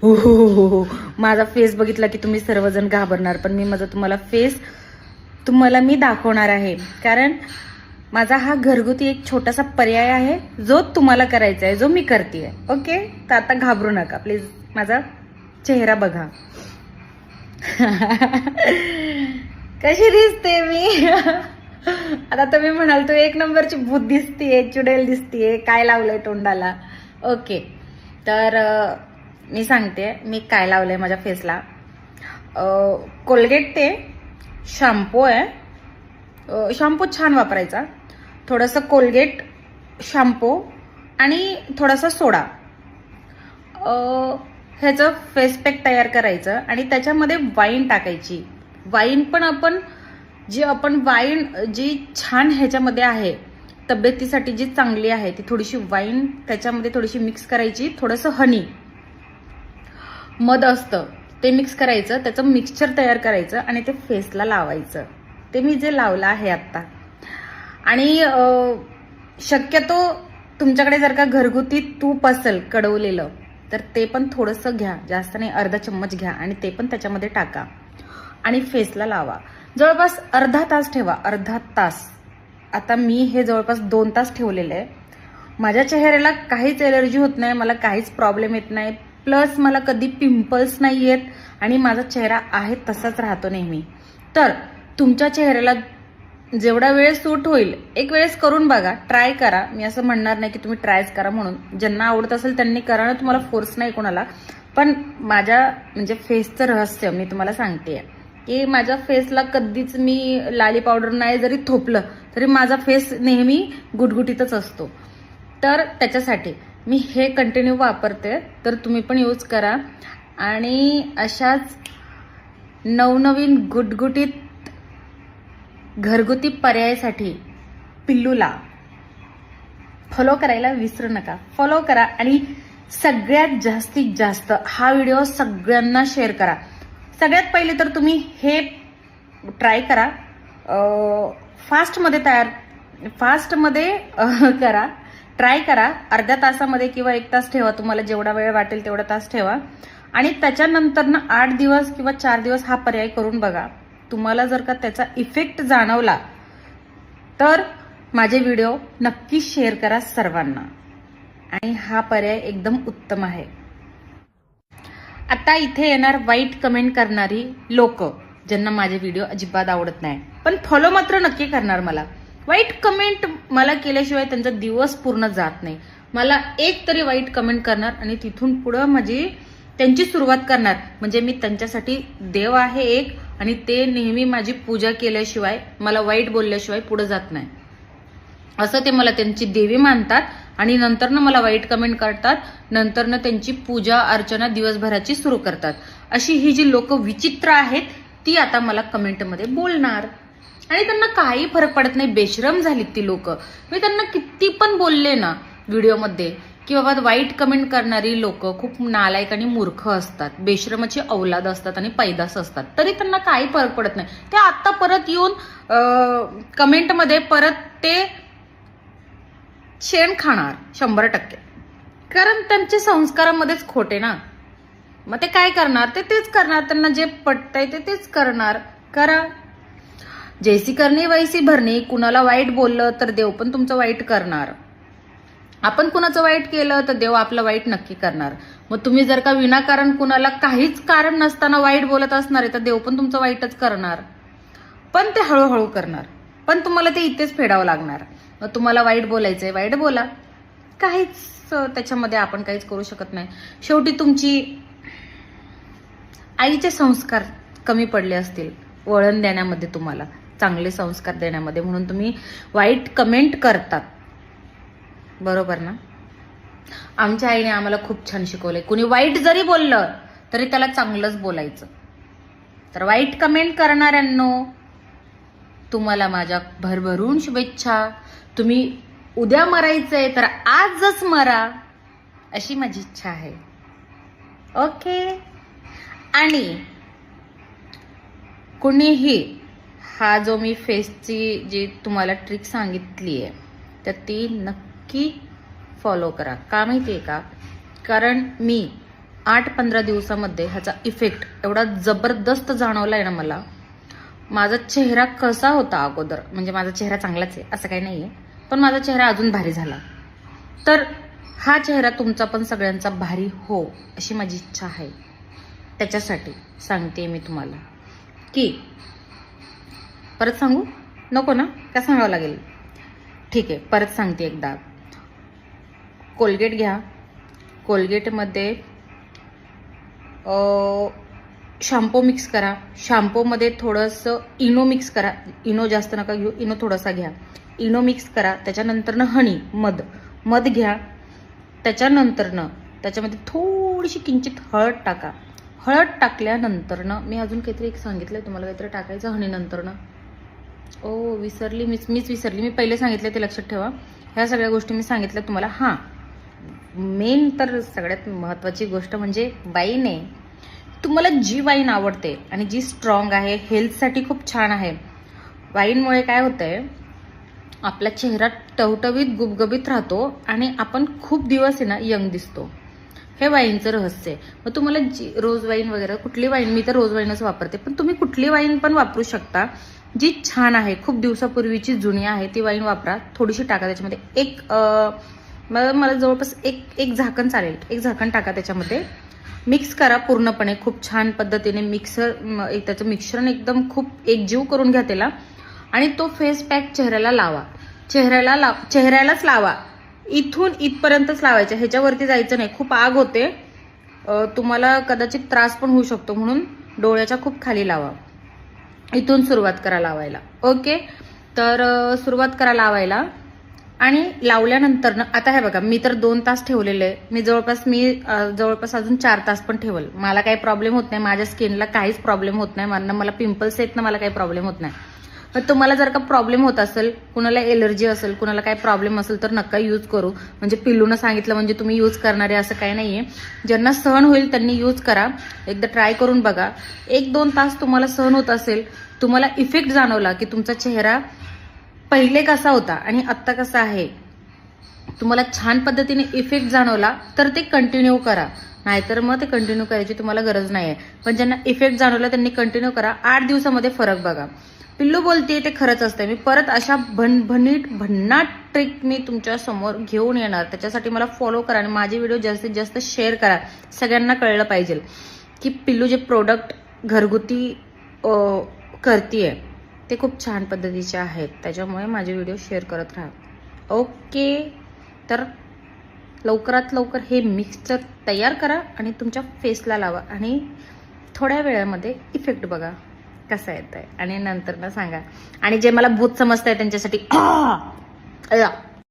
हो, माझा फेस बघितला की तुम्ही सर्वजण घाबरणार, पण मी माझा तुम्हाला मी दाखवणार आहे. कारण माझा हा घरगुती एक छोटासा पर्याय आहे जो तुम्हाला करायचा आहे, जो मी करते. ओके, तर आता घाबरू नका प्लीज. माझा चेहरा बघा. कशी दिसते मी? आता तुम्ही म्हणाल तू एक नंबरची भूत दिसतीये, चुडेल दिसतीये, काय लावलंय तोंडाला. ओके, तर मी सांगते मी काय लावलंय माझ्या फेसला. कोलगेट ते शॅम्पू आहे. शॅम्पू छान वापरायचा. थोडंसं कोलगेट शॅम्पू आणि थोडासा सोडा, ह्याचं फेस पॅक तयार करायचं आणि त्याच्यामध्ये वाईन टाकायची. वाईन पण आपण वाईन जी छान ह्याच्यामध्ये आहे, तब्येतीसाठी जी चांगली आहे, ती थोडीशी वाईन त्याच्यामध्ये थोडीशी मिक्स करायची. थोडंसं हनी, मध असतं ते मिक्स करायचं, त्याचं मिक्सचर तयार करायचं आणि ते फेसला लावायचं. ते मी जे लावलं आहे आत्ता. आणि शक्यतो तुमच्याकडे जर का घरगुती तूप असेल कडवलेलं, तर ते पण थोडंसं घ्या, जास्त नाही, अर्धा चम्मच घ्या आणि ते पण त्याच्यामध्ये टाका आणि फेसला लावा. जवळपास अर्धा तास ठेवा, अर्धा तास. आता मी हे जवळपास 2 तास ठेवलेलं आहे. माझ्या चेहऱ्याला काहीच एलर्जी होत नाही, मला काहीच प्रॉब्लेम येत नाही, प्लस मला कधी पिंपल्स नाही येत आणि माझा चेहरा आहे तसाच राहतो नेहमी. तर तुमच्या चेहऱ्याला जेवढा वेळ सूट होईल एक वेळेस करून बघा, ट्राय करा. मी असं म्हणणार नाही की तुम्ही ट्रायच करा म्हणून. ज्यांना आवडत असेल त्यांनी करा ना, तुम्हाला फोर्स नाही कोणाला. पण माझ्या म्हणजे फेसचं रहस्य मी तुम्हाला सांगते की माझ्या फेसला कधीच मी लाली पावडर नाही जरी थोपलं तरी माझा फेस नेहमी गुटगुटीतच असतो. तर त्याच्यासाठी मी हे कंटिन्यू वापरते, तर तुम्ही पण यूज करा. आणि अशाच नवनवीन गुटगुटीत घरगुती पर्यायासाठी पिल्लूला फॉलो करायला विसरू नका. फॉलो करा आणि सगळ्यात जास्तीत जास्त हा व्हिडिओ सगळ्यांना शेअर करा. सगळ्यात पहिले तर तुम्ही हे ट्राय करा, फास्टमध्ये करा, ट्राय करा. अर्ध्या तासामध्ये किंवा 1 तास ठेवा, तुम्हाला जेवढा वेळ वाटेल तेवढा तास ठेवा. आणि त्याच्यानंतर ना 8 दिवस किंवा 4 दिवस हा पर्याय करून बघा. तुम्हाला जर का त्याचा इफेक्ट जाणवला तर माझे व्हिडिओ नक्की शेअर करा सर्वांना. आणि हा पर्याय एकदम उत्तम आहे. आता इथे येणार वाईट कमेंट करणारी लोक, ज्यांना माझे व्हिडिओ अजिबात आवडत नाही, पण फॉलो मात्र नक्की करणार. मला वाईट कमेंट मला केल्याशिवाय त्यांचा दिवस पूर्ण जात नाही. मला एक तरी वाईट कमेंट करणार आणि तिथून पुढं माझी त्यांची सुरुवात करणार. म्हणजे मी त्यांच्यासाठी देव आहे एक, आणि ते नेहमी माझी पूजा केल्याशिवाय, मला वाईट बोलल्याशिवाय पुढे जात नाही. असं ते मला त्यांची देवी मानतात आणि नंतरनं मला वाईट कमेंट करतात. नंतरनं त्यांची पूजा अर्चना दिवसभराची सुरू करतात. अशी ही जी लोक विचित्र आहेत ती आता मला कमेंटमध्ये बोलणार आणि त्यांना काही फरक पडत नाही. बेशरम झालीत ती लोक. मी त्यांना किती पण बोलले ना व्हिडिओमध्ये की बाबा वाईट कमेंट करणारी लोक खूप नालायक आणि मूर्ख असतात, बेशरमाची औलाद असतात आणि पैदास असतात, तरी त्यांना काही फरक पडत नाही. ते आता परत येऊन कमेंटमध्ये परत ते शेण खाणार 100%. कारण त्यांचे संस्कारामध्येच खोटे ना. मग ते काय करणार, ते तेच करणार. त्यांना जे पटतंय ते तेच करणार. करा. जैसी करणी वैसी भरणी. कुणाला वाईट बोललं तर देव पण तुमचं वाईट करणार. आपण कुणाचं वाईट केलं तर देव आपलं वाईट नक्की करणार. मग तुम्ही जर का विनाकारण कुणाला काहीच कारण नसताना वाईट बोलत असणार आहे तर देव पण तुमचं वाईटच करणार, पण ते हळूहळू करणार. पण तुम्हाला ते इथेच फेडावं लागणार. मग तुम्हाला वाईट बोलायचंय, वाईट बोला. काहीच त्याच्यामध्ये आपण काहीच करू शकत नाही. शेवटी तुमची आईचे संस्कार कमी पडले असतील वळण देण्यामध्ये, तुम्हाला चांगले संस्कार देण्यामध्ये, म्हणून तुम्ही वाईट कमेंट करतात. बरोबर ना? आमच्या आईने आम्हाला खूप छान शिकवलंय. कुणी वाईट जरी बोललं तरी त्याला चांगलंच बोलायचं. तर वाईट कमेंट करणाऱ्यांनो, तुम्हाला माझ्या भरभरून शुभेच्छा. तुम्ही उद्या मरायचंय तर आजच मरा, अशी माझी इच्छा आहे. ओके. आणि कुणीही हा जो मी फेसची जी तुम्हाला ट्रिक सांगितली आहे तर ती नक्की फॉलो करा. का माहितीये का? कारण मी 8-15 दिवसामध्ये ह्याचा इफेक्ट एवढा जबरदस्त जाणवला आहे ना मला. माझा चेहरा कसा होता अगोदर, म्हणजे माझा चेहरा चांगलाच आहे असं काही नाही आहे, पण माझा चेहरा अजून भारी झाला. तर हा चेहरा तुमचा पण सगळ्यांचा भारी हो अशी माझी इच्छा आहे. त्याच्यासाठी सांगते मी तुम्हाला की, परत सांगू नको ना, का सांगावं लागेल? ठीक आहे, परत सांगते एकदा. कोलगेट घ्या. कोलगेटमध्ये शॅम्पू मिक्स करा. शॅम्पूमध्ये थोडंसं इनो मिक्स करा. इनो जास्त नका घेऊ, इनो थोडासा घ्या. इनो मिक्स करा. त्याच्यानंतरनं हनी मध घ्या. त्याच्यानंतरनं त्याच्यामध्ये थोडीशी किंचित हळद टाका. हळद टाकल्यानंतरनं मी अजून काहीतरी एक सांगितलं तुम्हाला, काहीतरी टाकायचं हनी नंतरनं. विसरली मीच विसरली. मी पहिले सांगितलं ते लक्षात ठेवा. ह्या सगळ्या गोष्टी मी सांगितल्या तुम्हाला. हां, मेन तर सगळ्यात महत्त्वाची गोष्ट म्हणजे वाईन आहे. तुम्हाला जी वाईन आवडते आणि जी स्ट्रॉंग आहे, हेल्थसाठी खूप छान आहे. वाईनमुळे काय होतंय, आपला चेहरा टवटवीत गुबगुबीत राहतो आणि आपण खूप दिवस आहे ना यंग दिसतो. हे वाईनचं रहस्य आहे. मग तुम्हाला जी रोज वाईन वगैरे कुठली वाईन, मी तर रोज वाईनच वापरते, पण तुम्ही कुठली वाईन पण वापरू शकता जी छान आहे, खूप दिवसापूर्वीची जुनी आहे ती वाईन वापरा. थोडीशी टाका त्याच्यामध्ये. मला जवळपास एक झाकण चालेल, एक झाकण टाका त्याच्यामध्ये. मिक्स करा पूर्णपणे खूप छान पद्धतीने. त्याचं मिश्रण एकदम खूप एकजीव करून घ्या त्याला आणि तो फेस पॅक चेहऱ्याला लावा. चेहऱ्यालाच लावा. इथून इथपर्यंतच लावायचं, ह्याच्यावरती जायचं नाही. खूप आग होते, तुम्हाला कदाचित त्रास पण होऊ शकतो, म्हणून डोळ्याच्या खूप खाली लावा. इथून सुरुवात करा लावायला. ओके, तर सुरुवात करा लावायला. आणि लावल्यानंतर ना, आता हे बघा, मी तर 2 तास ठेवलेले आहे. मी जवळपास अजून 4 तास पण ठेवल. मला काही प्रॉब्लेम होत नाही, माझ्या स्किनला काहीच प्रॉब्लेम होत नाही. मला पिंपल्स येत ना, मला काही प्रॉब्लेम होत नाही. पण तुम्हाला जर का प्रॉब्लेम होत असेल, कुणाला एलर्जी असेल, कुणाला काही प्रॉब्लेम असेल, तर नका यूज करू. म्हणजे पिल्लूनं सांगितलं म्हणजे तुम्ही यूज करणारे असं काही नाहीये. ज्यांना सहन होईल त्यांनी यूज करा. एकदा ट्राय करून बघा. 1-2 तास तुम्हाला सहन होत असेल, तुम्हाला इफेक्ट जाणवला की तुमचा चेहरा पहिले कसा होता आणि आत्ता कसा आहे, तुम्हाला छान पद्धतीने इफेक्ट जाणवला, तर ते कंटिन्यू करा. नाहीतर मग ते कंटिन्यू करायची तुम्हाला गरज नाही आहे. पण ज्यांना इफेक्ट जाणवला त्यांनी कंटिन्यू करा. 8 दिवसामध्ये फरक बघा. पिल्लू बोलते ते खरंच असते. मी परत अशा भन्नाट ट्रिक मी तुमच्या समोर घेऊन येणार. त्याच्यासाठी मला फॉलो करा आणि माझे व्हिडिओ जास्तीत जास्त शेअर करा. सगळ्यांना कळलं पाहिजे की पिल्लू जे प्रोडक्ट घरगुती करतीये ते खूप छान पद्धतीचे आहेत. त्याच्यामुळे माझे व्हिडिओ शेअर करत राहा. ओके, तर लवकरात लवकर हे मिक्सचर तयार करा आणि तुमच्या फेसला लावा आणि थोड्या वेळामध्ये इफेक्ट बघा कसा येत आहे आणि नंतर ना सांगा. आणि जे मला भूत समजताय त्यांच्यासाठी